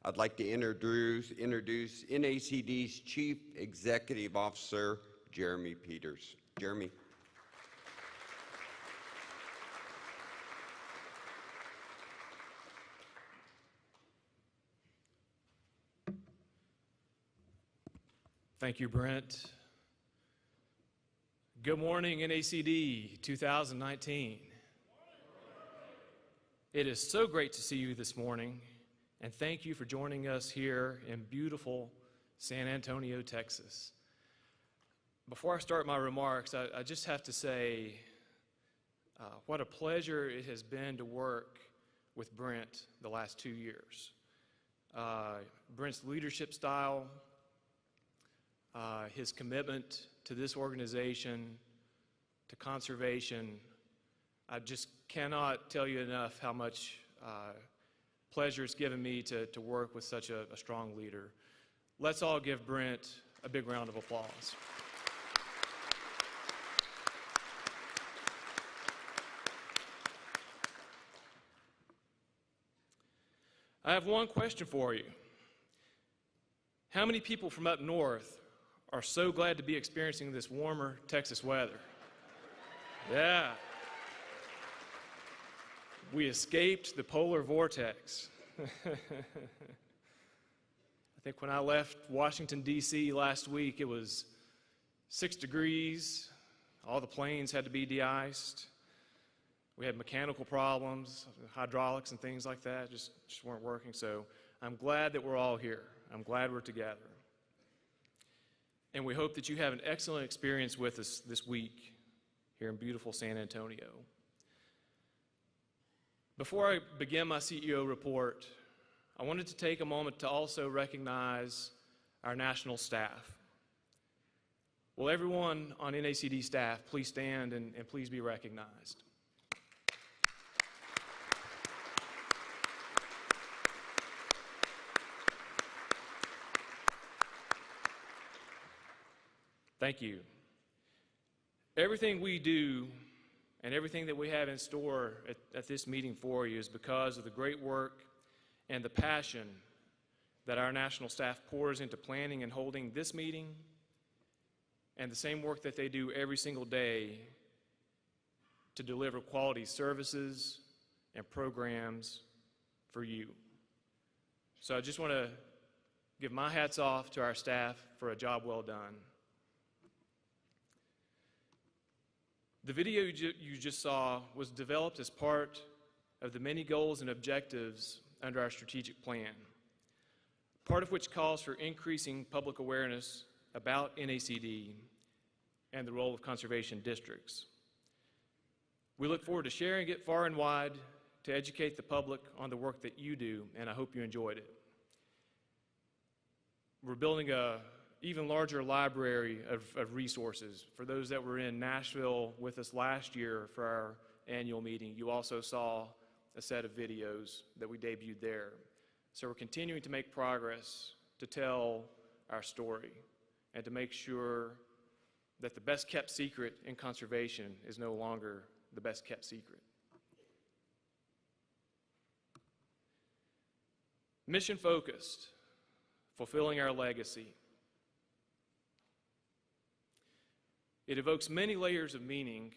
I'd like to introduce NACD's Chief Executive Officer, Jeremy Peters. Jeremy. Thank you, Brent. Good morning, NACD 2019. It is so great to see you this morning, and thank you for joining us here in beautiful San Antonio, Texas. Before I start my remarks, I just have to say what a pleasure it has been to work with Brent the last 2 years. Brent's leadership style, his commitment to this organization, to conservation, I just cannot tell you enough how much pleasure it's given me to work with such a strong leader. Let's all give Brent a big round of applause. I have one question for you. How many people from up north are so glad to be experiencing this warmer Texas weather? Yeah. We escaped the polar vortex. I think when I left Washington, D.C. last week, it was 6 degrees. All the planes had to be de-iced. We had mechanical problems, hydraulics and things like that just weren't working. So I'm glad that we're all here. I'm glad we're together. And we hope that you have an excellent experience with us this week here in beautiful San Antonio. Before I begin my CEO report, I wanted to take a moment to also recognize our national staff. Will everyone on NACD staff please stand and please be recognized? Thank you. Everything we do and everything that we have in store at this meeting for you is because of the great work and the passion that our national staff pours into planning and holding this meeting, and the same work that they do every single day to deliver quality services and programs for you. So I just want to give my hats off to our staff for a job well done. The video you just saw was developed as part of the many goals and objectives under our strategic plan, part of which calls for increasing public awareness about NACD and the role of conservation districts. We look forward to sharing it far and wide to educate the public on the work that you do, and I hope you enjoyed it. We're building an even larger library of resources. For those that were in Nashville with us last year for our annual meeting, you also saw a set of videos that we debuted there. So we're continuing to make progress to tell our story and to make sure that the best kept secret in conservation is no longer the best kept secret. Mission focused, fulfilling our legacy. It evokes many layers of meaning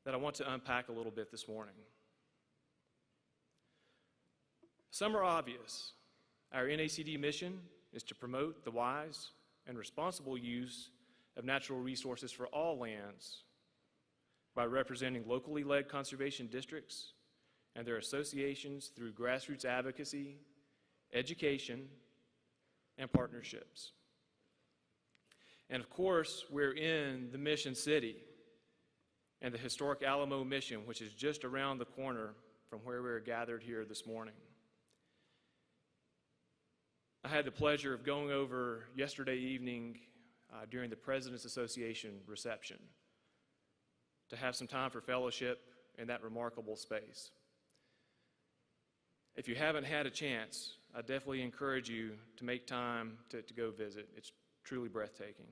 that I want to unpack a little bit this morning. Some are obvious. Our NACD mission is to promote the wise and responsible use of natural resources for all lands by representing locally led conservation districts and their associations through grassroots advocacy, education, and partnerships. And of course, we're in the Mission City and the historic Alamo Mission, which is just around the corner from where we're gathered here this morning. I had the pleasure of going over yesterday evening during the President's Association reception to have some time for fellowship in that remarkable space. If you haven't had a chance, I definitely encourage you to make time to go visit. It's truly breathtaking.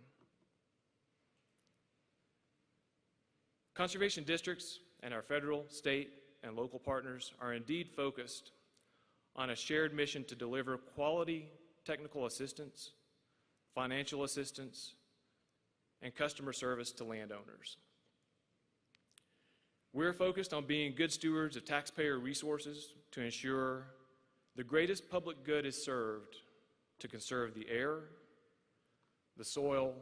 Conservation districts and our federal, state, and local partners are indeed focused on a shared mission to deliver quality technical assistance, financial assistance, and customer service to landowners. We're focused on being good stewards of taxpayer resources to ensure the greatest public good is served to conserve the air, the soil,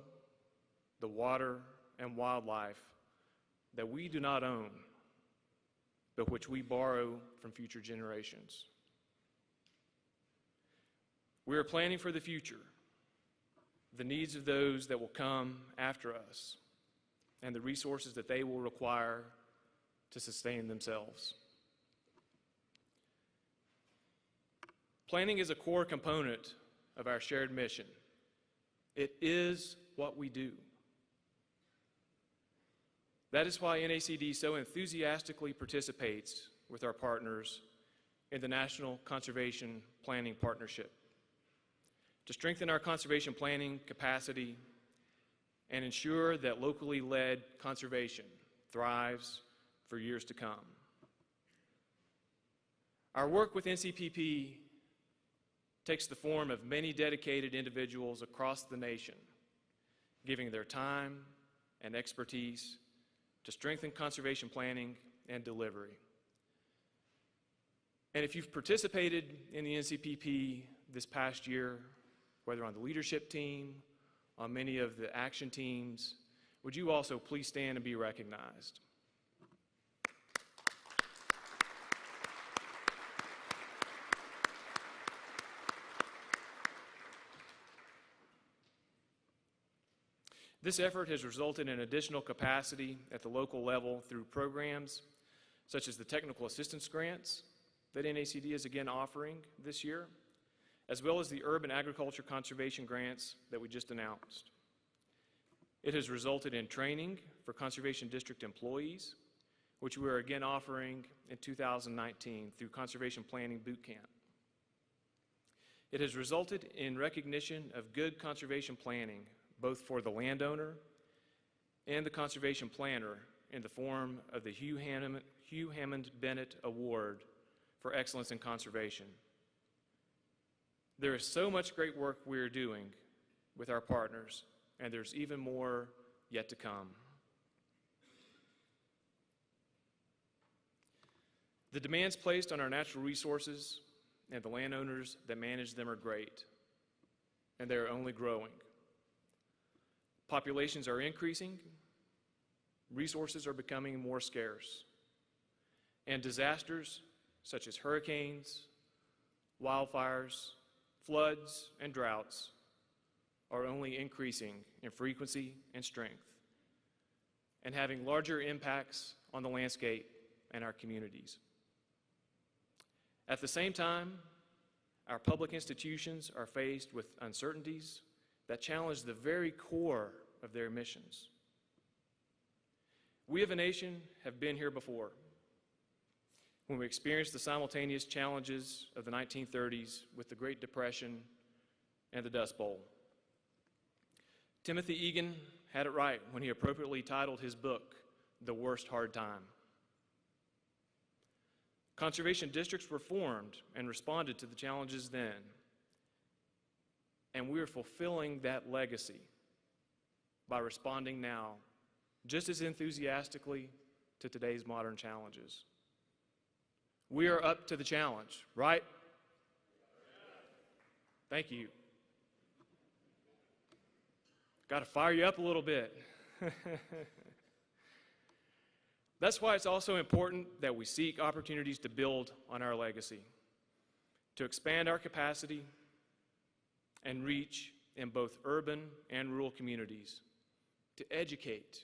the water, and wildlife that we do not own, but which we borrow from future generations. We are planning for the future, the needs of those that will come after us, and the resources that they will require to sustain themselves. Planning is a core component of our shared mission. It is what we do. That is why NACD so enthusiastically participates with our partners in the National Conservation Planning Partnership to strengthen our conservation planning capacity and ensure that locally led conservation thrives for years to come. Our work with NCPP takes the form of many dedicated individuals across the nation, giving their time and expertise to strengthen conservation planning and delivery. And if you've participated in the NCPP this past year, whether on the leadership team, on many of the action teams, would you also please stand and be recognized? This effort has resulted in additional capacity at the local level through programs such as the technical assistance grants that NACD is again offering this year, as well as the urban agriculture conservation grants that we just announced. It has resulted in training for conservation district employees, which we are again offering in 2019 through Conservation Planning Boot Camp. It has resulted in recognition of good conservation planning, both for the landowner and the conservation planner, in the form of the Hugh Hammond Bennett Award for Excellence in Conservation. There is so much great work we are doing with our partners, and there's even more yet to come. The demands placed on our natural resources and the landowners that manage them are great, and they are only growing. Populations are increasing, resources are becoming more scarce, and disasters such as hurricanes, wildfires, floods, and droughts are only increasing in frequency and strength and having larger impacts on the landscape and our communities. At the same time, our public institutions are faced with uncertainties that challenge the very core of their missions. We as a nation have been here before, when we experienced the simultaneous challenges of the 1930s with the Great Depression and the Dust Bowl. Timothy Egan had it right when he appropriately titled his book, The Worst Hard Time. Conservation districts were formed and responded to the challenges then, and we are fulfilling that legacy by responding now just as enthusiastically to today's modern challenges. We are up to the challenge, right? Thank you. Got to fire you up a little bit. That's why it's also important that we seek opportunities to build on our legacy, to expand our capacity and reach in both urban and rural communities, to educate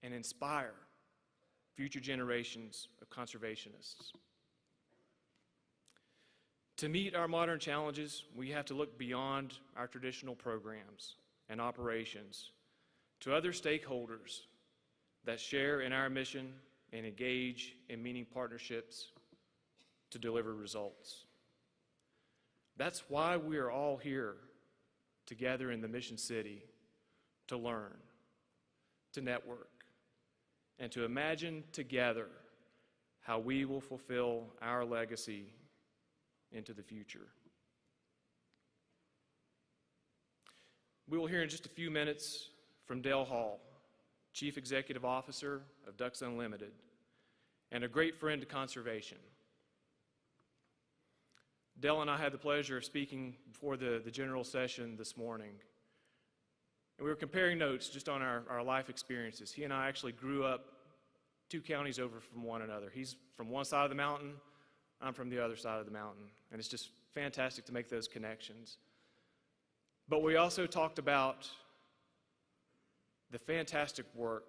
and inspire future generations of conservationists. To meet our modern challenges, we have to look beyond our traditional programs and operations to other stakeholders that share in our mission and engage in meaningful partnerships to deliver results. That's why we are all here together in the Mission City to learn, to network, and to imagine together how we will fulfill our legacy into the future. We will hear in just a few minutes from Dale Hall, Chief Executive Officer of Ducks Unlimited, and a great friend to conservation. Dale and I had the pleasure of speaking before the general session this morning. And we were comparing notes just on our life experiences. He and I actually grew up 2 counties over from one another. He's from one side of the mountain, I'm from the other side of the mountain. And it's just fantastic to make those connections. But we also talked about the fantastic work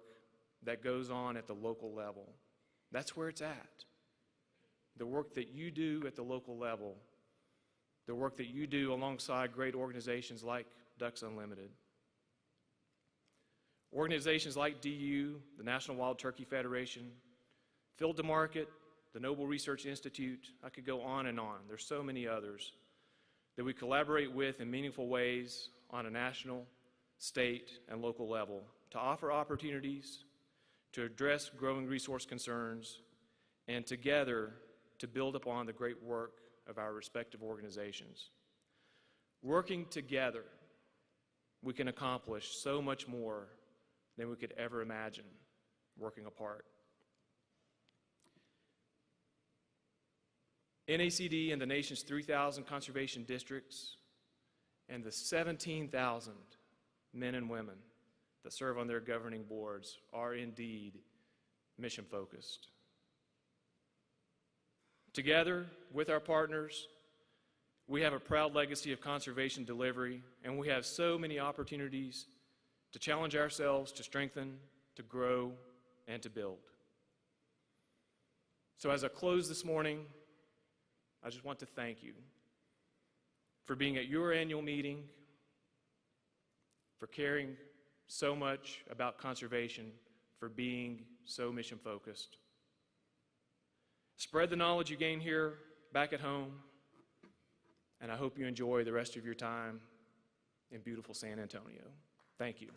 that goes on at the local level. That's where it's at. The work that you do at the local level, the work that you do alongside great organizations like Ducks Unlimited. Organizations like DU, the National Wild Turkey Federation, Field to Market, the Noble Research Institute, I could go on and on. There's so many others that we collaborate with in meaningful ways on a national, state, and local level to offer opportunities, to address growing resource concerns, and together to build upon the great work of our respective organizations. Working together, we can accomplish so much more than we could ever imagine working apart. NACD and the nation's 3,000 conservation districts and the 17,000 men and women that serve on their governing boards are indeed mission-focused. Together with our partners, we have a proud legacy of conservation delivery, and we have so many opportunities to challenge ourselves, to strengthen, to grow, and to build. So as I close this morning, I just want to thank you for being at your annual meeting, for caring so much about conservation, for being so mission-focused. Spread the knowledge you gain here back at home, and I hope you enjoy the rest of your time in beautiful San Antonio. Thank you.